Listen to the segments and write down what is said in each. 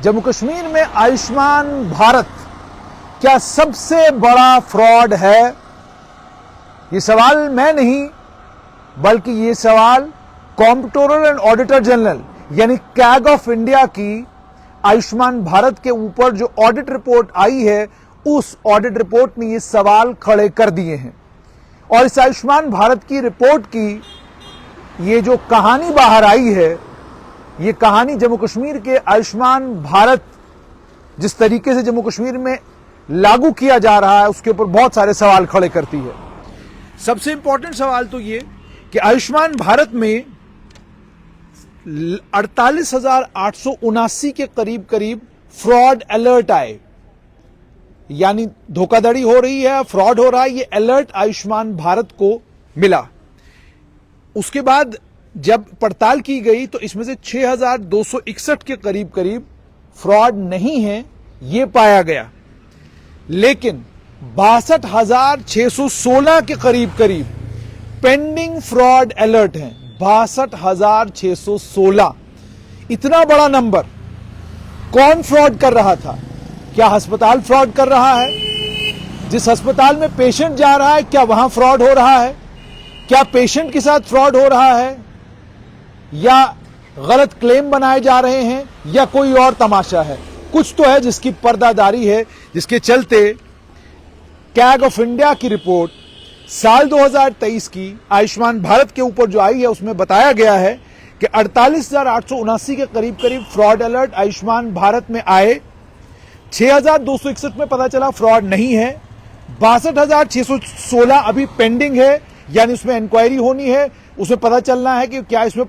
जम्मू कश्मीर में आयुष्मान भारत क्या सबसे बड़ा फ्रॉड है? ये सवाल मैं नहीं, बल्कि ये सवाल कॉम्प्ट्रोलर एंड ऑडिटर जनरल यानी कैग ऑफ इंडिया की आयुष्मान भारत के ऊपर जो ऑडिट रिपोर्ट आई है, उस ऑडिट रिपोर्ट ने ये सवाल खड़े कर दिए हैं। और इस आयुष्मान भारत की रिपोर्ट की ये जो कहानी बाहर आई है, ये कहानी जम्मू कश्मीर के आयुष्मान भारत जिस तरीके से जम्मू कश्मीर में लागू किया जा रहा है, उसके ऊपर बहुत सारे सवाल खड़े करती है। सबसे इंपॉर्टेंट सवाल तो ये कि आयुष्मान भारत में 48,879 के करीब फ्रॉड अलर्ट आए, यानी धोखाधड़ी हो रही है, फ्रॉड हो रहा है, ये अलर्ट आयुष्मान भारत को मिला। उसके बाद जब पड़ताल की गई तो इसमें से 6,261 के करीब फ्रॉड नहीं है, ये पाया गया। लेकिन 62,616 के करीब पेंडिंग फ्रॉड अलर्ट हैं। 62,616, इतना बड़ा नंबर। कौन फ्रॉड कर रहा था? क्या अस्पताल फ्रॉड कर रहा है? जिस अस्पताल में पेशेंट जा रहा है, क्या वहां फ्रॉड हो रहा है? क्या पेशेंट के साथ फ्रॉड हो रहा है, या गलत क्लेम बनाए जा रहे हैं, या कोई और तमाशा है? कुछ तो है जिसकी पर्दादारी है, जिसके चलते कैग ऑफ इंडिया की रिपोर्ट साल 2023 की आयुष्मान भारत के ऊपर जो आई है, उसमें बताया गया है कि 48,879 के करीब फ्रॉड अलर्ट आयुष्मान भारत में आए। 6,261 में पता चला फ्रॉड नहीं है। 62,616 अभी पेंडिंग है, यानी उसमें इंक्वायरी होनी है, उसमें पता चलना है कि क्या इसमें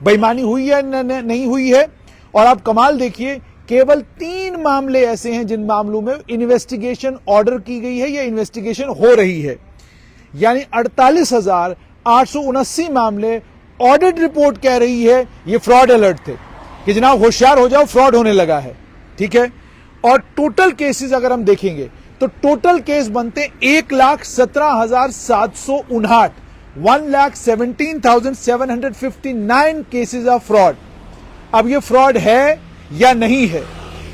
बेईमानी हुई है नहीं हुई है। और आप कमाल देखिए, केवल 3 मामले ऐसे हैं जिन मामलों में इन्वेस्टिगेशन ऑर्डर की गई है या इन्वेस्टिगेशन हो रही है, यानी 48,879 मामले ऑडिट रिपोर्ट कह रही है ये फ्रॉड अलर्ट थे कि जनाब होशियार हो जाओ, फ्रॉड होने लगा है। ठीक है। और टोटल केसेस अगर हम देखेंगे तो टोटल केस बनते 1,17,759, 1,17,759 केसेस ऑफ फ्रॉड। अब ये फ्रॉड है या नहीं है,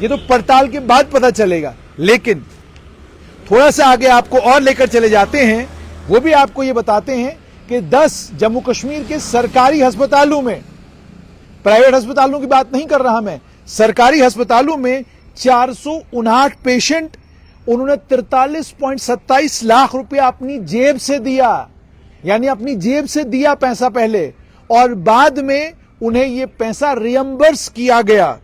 ये तो पड़ताल के बाद पता चलेगा। लेकिन थोड़ा सा आगे आपको और लेकर चले जाते हैं, वो भी आपको ये बताते हैं कि 10 जम्मू कश्मीर के सरकारी अस्पतालों में, प्राइवेट अस्पतालों की बात नहीं कर रहा मैं, सरकारी अस्पतालों में 459 पेशेंट, उन्होंने 43.27 लाख रुपया अपनी जेब से दिया, यानी अपनी जेब से दिया पैसा पहले, और बाद में उन्हें यह पैसा रियम्बर्स किया गया।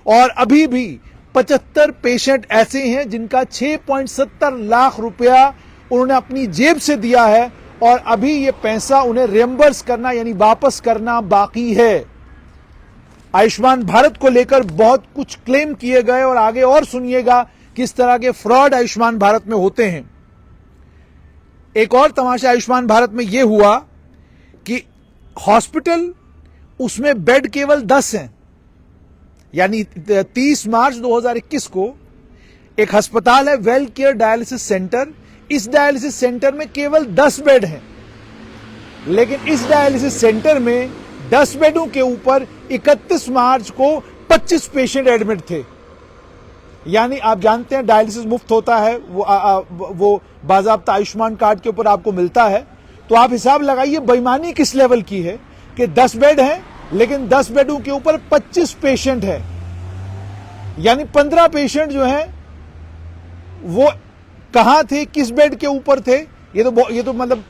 और अभी भी 75 पेशेंट ऐसे हैं जिनका 6.70 लाख रुपया उन्होंने अपनी जेब से दिया है, और अभी ये पैसा उन्हें रियम्बर्स करना यानी वापस करना बाकी है। आयुष्मान भारत को लेकर बहुत कुछ क्लेम किए गए, और आगे और सुनिएगा किस तरह के फ्रॉड आयुष्मान भारत में होते हैं। एक और तमाशा आयुष्मान भारत में यह हुआ कि हॉस्पिटल, उसमें बेड केवल 10 हैं, यानी 30 मार्च 2021 को एक अस्पताल है वेल केयर डायलिसिस सेंटर, इस डायलिसिस सेंटर में केवल 10 बेड हैं। लेकिन इस डायलिसिस सेंटर में 10 बेडों के ऊपर 31 मार्च को 25 पेशेंट एडमिट थे। यानी आप जानते हैं डायलिसिस मुफ्त होता है, वो बाज़ाब्ता आयुष्मान कार्ड के ऊपर आपको मिलता है। तो आप हिसाब लगाइए बेईमानी किस लेवल की है कि 10 बेड हैं, लेकिन 10 बेडों के ऊपर 25 पेशेंट है, यानी 15 पेशेंट जो हैं वो कहां थे, किस बेड के ऊपर थे? ये तो मतलब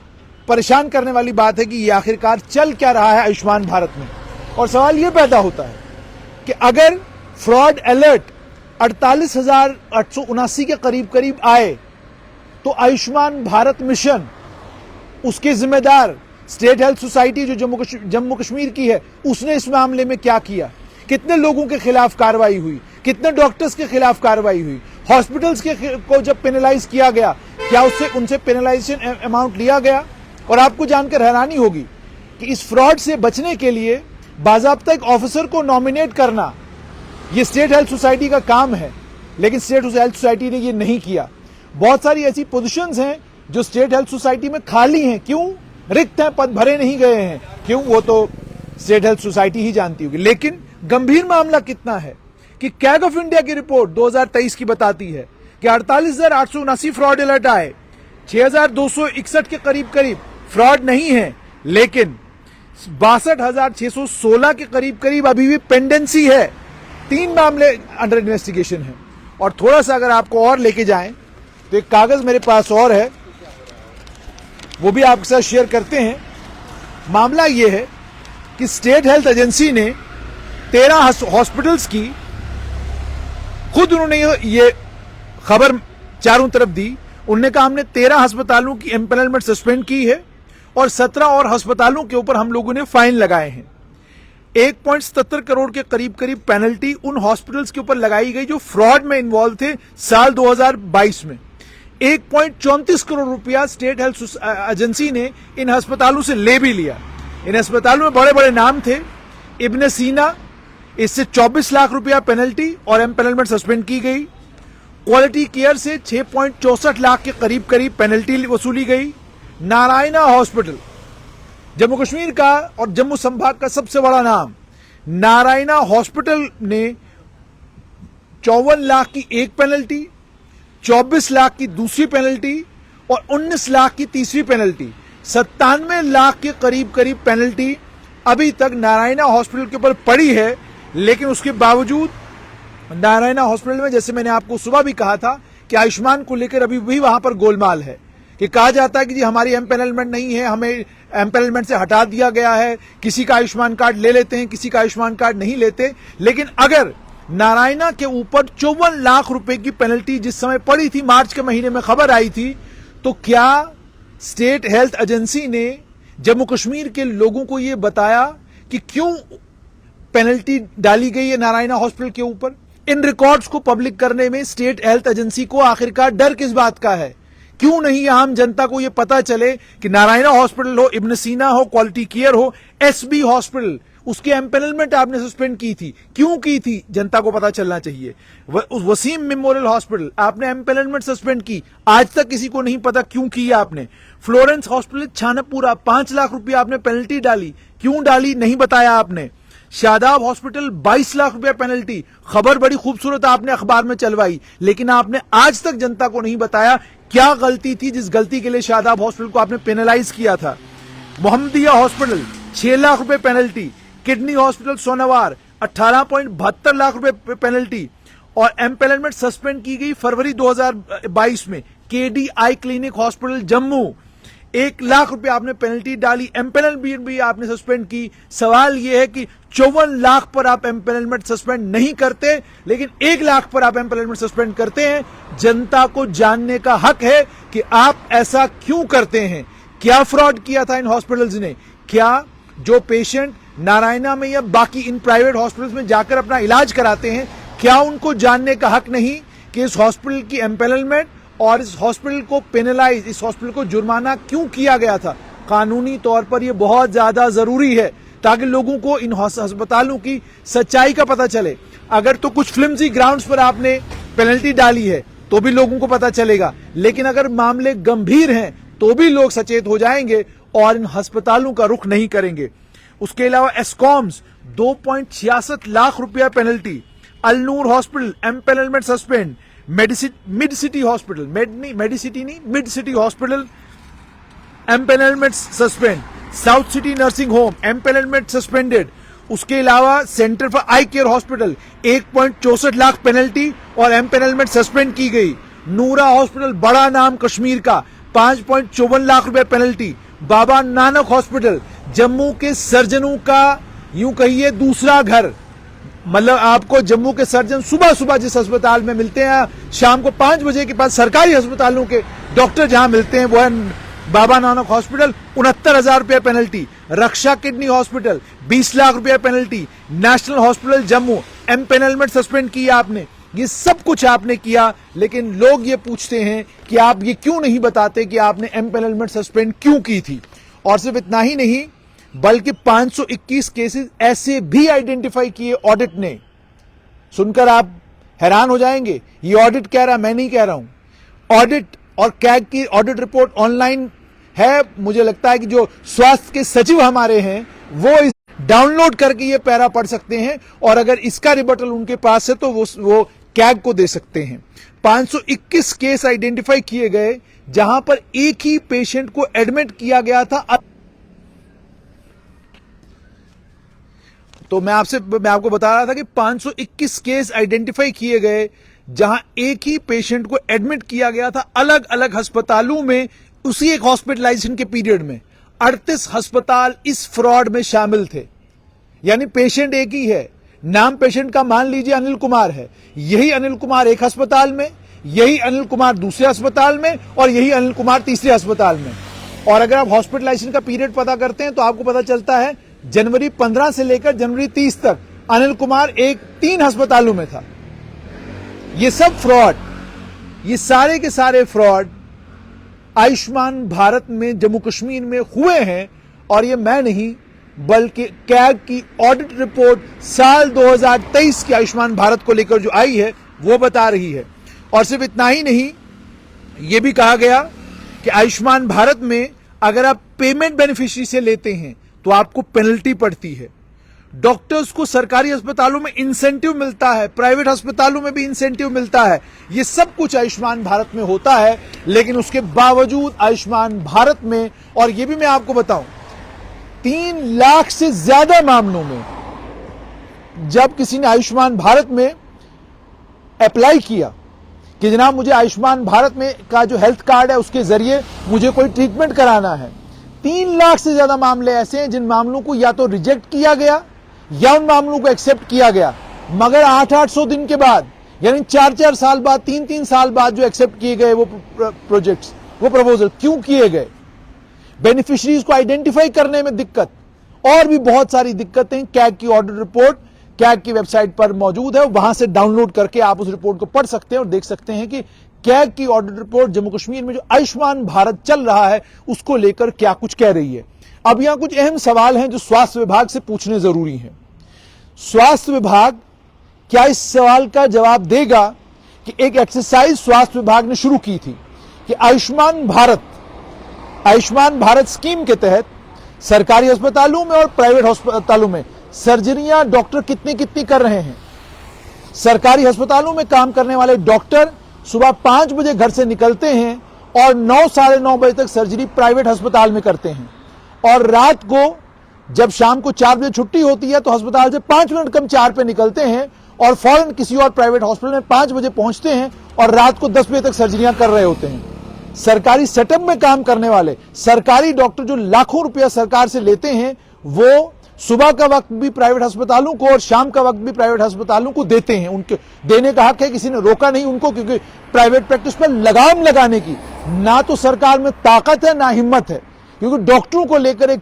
परेशान करने वाली बात है कि ये आखिरकार चल क्या रहा है आयुष्मान भारत में। और सवाल ये पैदा होता है कि अगर फ्रॉड अलर्ट 48,879 के करीब आए, तो आयुष्मान भारत मिशन, उसके जिम्मेदार स्टेट हेल्थ सोसाइटी जो जम्मू कश्मीर की है, उसने इस मामले में क्या किया? कितने लोगों के खिलाफ कार्रवाई हुई? कितने डॉक्टर्स के खिलाफ कार्रवाई हुई? हॉस्पिटल्स को जब पेनलाइज किया गया, क्या उनसे पेनलाइजेशन अमाउंट लिया गया? और आपको जानकर हैरानी होगी कि इस फ्रॉड से बचने के लिए बाज़ाब्ता एक ऑफिसर को नॉमिनेट करना ये स्टेट हेल्थ सोसाइटी का काम है, लेकिन स्टेट हेल्थ सोसाइटी ने ये नहीं किया। बहुत सारी ऐसी पोजीशंस हैं जो स्टेट हेल्थ सोसाइटी में खाली हैं। क्यों? रिक्त हैं, पद भरे नहीं गए हैं। क्यों? वो तो स्टेट हेल्थ सोसाइटी ही जानती होगी। लेकिन गंभीर मामला कितना है कि कैग ऑफ इंडिया की रिपोर्ट 2023 की बताती है कि 48,879 फ्रॉड अलर्ट आए, 6,261 के करीब फ्रॉड नहीं है, लेकिन 62,616 के करीब अभी भी पेंडेंसी है। 3 मामले अंडर इन्वेस्टिगेशन है। और थोड़ा सा अगर आपको और लेके जाएं तो एक कागज मेरे पास और है, वो भी आपके साथ शेयर करते हैं। मामला ये है कि स्टेट हेल्थ एजेंसी ने 13 हॉस्पिटल्स की, खुद उन्होंने ये खबर चारों तरफ दी। उन्होंने कहा हमने 13 अस्पतालों की एम्पैनलमेंट सस्पेंड की है और 17 और अस्पतालों के ऊपर हम लोगों ने फाइन लगाए हैं। 1.77 करोड़ के करीब पेनल्टी उन हॉस्पिटल्स के ऊपर लगाई गई जो फ्रॉड में इन्वॉल्व थे साल 2022 में। 1.34 करोड़ रुपया स्टेट हेल्थ एजेंसी ने इन अस्पतालों से ले भी लिया। इन अस्पतालों में बड़े बड़े नाम थे। इब्न सीना, इससे 24 लाख रुपया पेनल्टी और एम्पैनलमेंट सस्पेंड की गई। क्वालिटी केयर से 6.64 लाख के करीब पेनल्टी वसूली गई। नारायणा हॉस्पिटल, जम्मू कश्मीर का और जम्मू संभाग का सबसे बड़ा नाम, नारायणा हॉस्पिटल ने 54 लाख की एक पेनल्टी, 24 लाख की दूसरी पेनल्टी और 19 लाख की तीसरी पेनल्टी, 97 लाख के करीब पेनल्टी अभी तक नारायणा हॉस्पिटल के ऊपर पड़ी है। लेकिन उसके बावजूद नारायणा हॉस्पिटल में, जैसे मैंने आपको सुबह भी कहा था, कि आयुष्मान को लेकर अभी भी वहां पर गोलमाल है। कि कहा जाता है कि जी हमारी एम्पैनलमेंट नहीं है, हमें एम्पैनलमेंट से हटा दिया गया है, किसी का आयुष्मान कार्ड ले लेते हैं, किसी का आयुष्मान कार्ड नहीं लेते। लेकिन अगर नारायणा के ऊपर 54 लाख रुपए की पेनल्टी जिस समय पड़ी थी, मार्च के महीने में खबर आई थी, तो क्या स्टेट हेल्थ एजेंसी ने जम्मू कश्मीर के लोगों को यह बताया कि क्यों पेनल्टी डाली गई है नारायणा हॉस्पिटल के ऊपर? इन रिकॉर्ड्स को पब्लिक करने में स्टेट हेल्थ एजेंसी को आखिरकार डर किस बात का है? क्यों नहीं आम जनता को यह पता चले कि नारायणा हॉस्पिटल हो, इब्न सीना हो, क्वालिटी केयर हो, एसबी हॉस्पिटल, उसकी एम्पैनलमेंट आपने सस्पेंड की थी, क्यों की थी? जनता को पता चलना चाहिए। वसीम मेमोरियल हॉस्पिटल आपने एम्पैनलमेंट सस्पेंड की, आज तक किसी को नहीं पता क्यों की आपने। फ्लोरेंस हॉस्पिटल छानापुरा 5 लाख रुपया आपने पेनल्टी डाली, क्यों डाली नहीं बताया आपने। शादाब हॉस्पिटल 22 लाख रुपया पेनल्टी, खबर बड़ी खूबसूरत आपने अखबार में चलवाई, लेकिन आपने आज तक जनता को नहीं बताया क्या गलती थी जिस गलती के लिए शादाब हॉस्पिटल को आपने पेनलाइज किया था। मोहम्मदिया हॉस्पिटल 6 लाख रुपए पेनल्टी, किडनी हॉस्पिटल सोनावार 18.72 लाख रुपए पेनल्टी और एम्पैनलमेंट सस्पेंड की गई फरवरी 2022 में। केडी आई क्लिनिक हॉस्पिटल जम्मू 1 लाख रुपए आपने पेनल्टी डाली, एम्पैनलमेंट भी आपने सस्पेंड की। सवाल यह है कि 54 लाख पर आप एम्पैनलमेंट सस्पेंड नहीं करते, लेकिन 1 लाख पर आप एम्पैनलमेंट सस्पेंड करते हैं। जनता को जानने का हक है कि आप ऐसा क्यों करते हैं। क्या फ्रॉड किया था इन हॉस्पिटल्स ने? क्या जो पेशेंट नारायणा में या बाकी इन प्राइवेट हॉस्पिटल्स में जाकर अपना इलाज कराते हैं, क्या उनको जानने का हक नहीं कि इस हॉस्पिटल की एम्पैनलमेंट और इस हॉस्पिटल को पेनलाइज, इस हॉस्पिटल को जुर्माना क्यों किया गया था? कानूनी तौर पर यह बहुत ज्यादा जरूरी है ताकि लोगों को इन अस्पतालों की सच्चाई का पता चले। अगर तो कुछ फ्लिम्सी ग्राउंड्स पर आपने पेनल्टी डाली है तो भी लोगों को पता चलेगा, लेकिन अगर मामले गंभीर हैं तो भी लोग सचेत हो जाएंगे और इन अस्पतालों का रुख नहीं करेंगे। उसके अलावा एस्कॉम्स 2.66 लाख रुपया penalty, Alnoor hospital empanelment suspend, mid city hospital, mid city hospital empanelment suspend, south city nursing home empanelment suspended. उसके अलावा centre for eye care hospital 1.64 lakh penalty और एम्पैनलमेंट सस्पेंड की गई। नूरा हॉस्पिटल बड़ा नाम कश्मीर का 5.54 लाख रुपए पेनल्टी। बाबा नानक हॉस्पिटल जम्मू के सर्जनों का यूं कहिए दूसरा घर, मतलब आपको जम्मू के सर्जन सुबह सुबह जिस अस्पताल में मिलते हैं, शाम को 5 बजे के बाद सरकारी अस्पतालों के डॉक्टर जहां मिलते हैं वो है बाबा नानक हॉस्पिटल, 69,000 रुपया पेनल्टी। रक्षा किडनी हॉस्पिटल 20 लाख रुपया penalty. National hospital Jammu empanelment suspend किया आपने। ये सब कुछ आपने किया, लेकिन लोग ये पूछते हैं कि आप ये क्यों नहीं बताते कि आपने एम्पैनलमेंट सस्पेंड क्यों की थी। और सिर्फ इतना ही नहीं, बल्कि 521 केसेस ऐसे भी आइडेंटिफाई किए ऑडिट ने। सुनकर आप हैरान हो जाएंगे, ये ऑडिट कह रहा, मैं नहीं कह रहा हूं। ऑडिट और कैग की ऑडिट रिपोर्ट ऑनलाइन है। मुझे लगता है कि जो स्वास्थ्य के सचिव हमारे हैं वो इस डाउनलोड करके ये पैरा पढ़ सकते हैं और अगर इसका रिबटल उनके पास है तो वो कैग को दे सकते हैं। 521 केस आइडेंटिफाई किए गए जहां पर एक ही पेशेंट को एडमिट किया गया था। तो मैं आपको बता रहा था कि 521 केस आइडेंटिफाई किए गए जहां एक ही पेशेंट को एडमिट किया गया था अलग अलग अस्पतालों में उसी एक हॉस्पिटलाइजेशन के पीरियड में। 38 अस्पताल इस फ्रॉड में शामिल थे। यानी पेशेंट एक ही है, नाम पेशेंट का मान लीजिए अनिल कुमार है, यही अनिल कुमार एक अस्पताल में, यही अनिल कुमार दूसरे अस्पताल में और यही अनिल कुमार तीसरे अस्पताल में। और अगर आप हॉस्पिटलाइजेशन का पीरियड पता करते हैं तो आपको पता चलता है जनवरी 15 से लेकर जनवरी 30 तक अनिल कुमार 3 अस्पतालों में था। ये सब फ्रॉड, ये सारे के सारे फ्रॉड आयुष्मान भारत में जम्मू कश्मीर में हुए हैं। और ये मैं नहीं बल्कि कैग की ऑडिट रिपोर्ट साल 2023 की आयुष्मान भारत को लेकर जो आई है वो बता रही है। और सिर्फ इतना ही नहीं, यह भी कहा गया कि आयुष्मान भारत में अगर आप पेमेंट बेनिफिशियरी से लेते हैं तो आपको पेनल्टी पड़ती है। डॉक्टर्स को सरकारी अस्पतालों में इंसेंटिव मिलता है, प्राइवेट अस्पतालों में भी इंसेंटिव मिलता है। ये सब कुछ आयुष्मान भारत में होता है, लेकिन उसके बावजूद आयुष्मान भारत में, और ये भी मैं आपको बताऊं, 3 लाख से ज्यादा मामलों में जब किसी ने आयुष्मान भारत में अप्लाई किया कि जनाब मुझे आयुष्मान भारत में का जो हेल्थ कार्ड है उसके जरिए मुझे कोई ट्रीटमेंट कराना है, 3 लाख से ज्यादा मामले ऐसे हैं जिन मामलों को या तो रिजेक्ट किया गया या उन मामलों को एक्सेप्ट किया गया, मगर 800 दिन के बाद, यानी 4 साल बाद, 3 साल बाद जो एक्सेप्ट किए गए वो प्रोजेक्ट्स, वो प्रपोजल क्यों किए गए? बेनिफिशरीज को आइडेंटिफाई करने में दिक्कत और भी बहुत सारी दिक्कतें कैग की ऑडिट रिपोर्ट कैग की वेबसाइट पर मौजूद है। वहां से डाउनलोड करके आप उस रिपोर्ट को पढ़ सकते हैं और देख सकते हैं कि कैग की ऑडिट रिपोर्ट जम्मू कश्मीर में जो आयुष्मान भारत चल रहा है उसको लेकर क्या कुछ कह रही है। अब यहां कुछ अहम सवाल हैं जो स्वास्थ्य विभाग से पूछने जरूरी हैं। स्वास्थ्य विभाग क्या इस सवाल का जवाब देगा कि एक एक्सरसाइज स्वास्थ्य विभाग ने शुरू की थी कि आयुष्मान भारत स्कीम के तहत सरकारी अस्पतालों में और प्राइवेट अस्पतालों में सर्जरियां डॉक्टर कितनी कर रहे हैं। सरकारी अस्पतालों में काम करने वाले डॉक्टर सुबह 5 बजे घर से निकलते हैं और 9 साढ़े 9 बजे तक सर्जरी प्राइवेट अस्पताल में करते हैं, और रात को जब शाम को 4 बजे छुट्टी होती है तो अस्पताल से 5 मिनट कम 4 पे निकलते हैं और फौरन किसी और प्राइवेट हॉस्पिटल में 5 बजे पहुंचते हैं और रात को 10 बजे तक सर्जरियां कर रहे होते हैं। सरकारी सेटअप में काम करने वाले सरकारी डॉक्टर जो लाखों रुपया सरकार से लेते हैं वो सुबह का वक्त भी प्राइवेट अस्पतालों को और शाम का वक्त भी प्राइवेट अस्पतालों को देते हैं। उनके देने का हक है, किसी ने रोका नहीं उनको, क्योंकि प्राइवेट प्रैक्टिस पर लगाम लगाने की ना तो सरकार में ताकत है ना हिम्मत है, क्योंकि डॉक्टरों को लेकर एक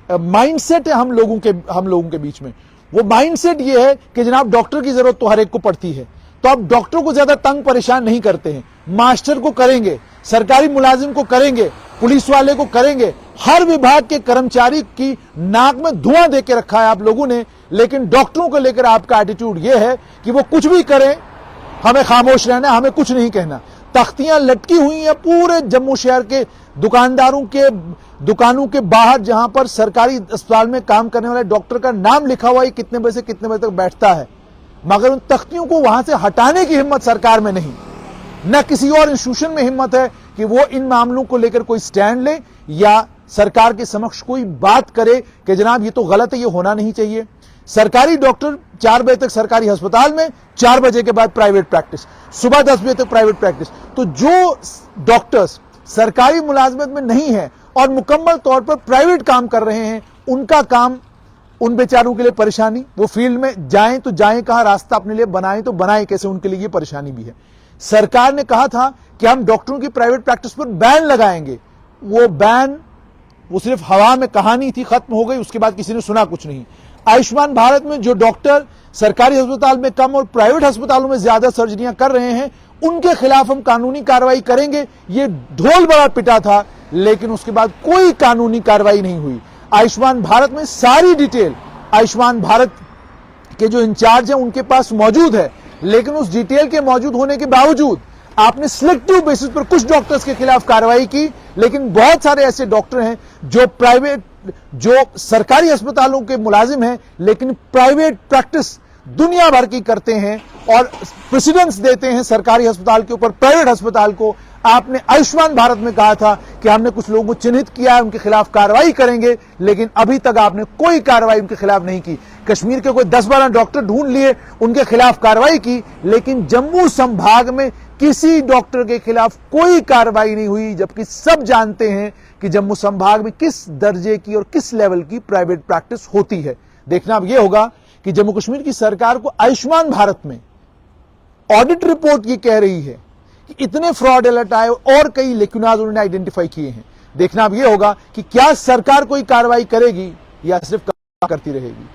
माइंडसेट है हम लोगों के बीच में। वो माइंडसेट ये है कि जनाब डॉक्टर की जरूरत तो हर एक को पड़ती है, तो आप डॉक्टरों को ज्यादा तंग परेशान नहीं करते हैं। मास्टर को करेंगे, सरकारी मुलाजिम को करेंगे, पुलिस वाले को करेंगे, हर विभाग के कर्मचारी की नाक में धुआं दे के रखा है आप लोगों ने। लेकिन डॉक्टरों को लेकर आपका एटीट्यूड यह है कि वो कुछ भी करें, हमें खामोश रहना, हमें कुछ नहीं कहना। तख्तियां लटकी हुई हैं पूरे जम्मू शहर के दुकानदारों के दुकानों के बाहर, जहां पर सरकारी अस्पताल में काम करने वाले डॉक्टर का नाम लिखा हुआ है, कितने बजे से कितने बजे तक बैठता है, मगर उन तख्तियों को वहां से हटाने की हिम्मत सरकार में नहीं, न किसी और इंस्टीट्यूशन में हिम्मत है कि वो इन मामलों को लेकर कोई स्टैंड ले या सरकार के समक्ष कोई बात करे कि जनाब ये तो गलत है, ये होना नहीं चाहिए। सरकारी डॉक्टर 4 बजे तक सरकारी अस्पताल में, 4 बजे के बाद प्राइवेट प्रैक्टिस, सुबह 10 बजे तक प्राइवेट प्रैक्टिस। तो जो डॉक्टर्स सरकारी मुलाजमत में नहीं है और मुकम्मल तौर पर प्राइवेट काम कर रहे हैं, उनका काम, उन बेचारों के लिए परेशानी। वो फील्ड में जाएं तो जाएं कहां, रास्ता अपने लिए बनाएं तो बनाएं कैसे, उनके लिए ये परेशानी भी है। सरकार ने कहा था कि हम डॉक्टरों की प्राइवेट प्रैक्टिस पर बैन लगाएंगे। वो बैन वो सिर्फ हवा में कहानी थी, खत्म हो गई, उसके बाद किसी ने सुना कुछ नहीं। आयुष्मान भारत में जो डॉक्टर सरकारी अस्पताल में कम और प्राइवेट अस्पतालों में ज्यादा सर्जरियां कर रहे हैं, उनके खिलाफ हम कानूनी कार्रवाई करेंगे, ये ढोल बड़ा पिटा था, लेकिन उसके बाद कोई कानूनी कार्रवाई नहीं हुई। आयुष्मान भारत में सारी डिटेल आयुष्मान भारत के जो इंचार्ज हैं उनके पास मौजूद है, लेकिन उस डिटेल के मौजूद होने के बावजूद आपने सिलेक्टिव बेसिस पर कुछ डॉक्टर्स के खिलाफ कार्रवाई की, लेकिन बहुत सारे ऐसे डॉक्टर हैं जो प्राइवेट जो सरकारी अस्पतालों के मुलाजिम हैं लेकिन प्राइवेट प्रैक्टिस दुनिया भर की करते हैं और प्रेसिडेंस देते हैं सरकारी अस्पताल के ऊपर प्राइवेट अस्पताल को। आपने आयुष्मान भारत में कहा था कि हमने कुछ लोगों को चिन्हित किया है, उनके खिलाफ कार्रवाई करेंगे, लेकिन अभी तक आपने कोई कार्रवाई उनके खिलाफ नहीं की। कश्मीर के कोई 10-12 डॉक्टर ढूंढ लिए, उनके खिलाफ कार्रवाई की, लेकिन जम्मू संभाग में किसी डॉक्टर के खिलाफ कोई कार्रवाई नहीं हुई, जबकि सब जानते हैं कि जम्मू संभाग में किस दर्जे की और किस लेवल की प्राइवेट प्रैक्टिस होती है। देखना अब यह होगा कि जम्मू कश्मीर की सरकार को आयुष्मान भारत में ऑडिट रिपोर्ट ये कह रही है कि इतने फ्रॉड अलर्ट आए और कई लेक्युनाज उन्होंने आइडेंटिफाई किए हैं। देखना अब यह होगा कि क्या सरकार कोई कार्रवाई करेगी या सिर्फ करती रहेगी।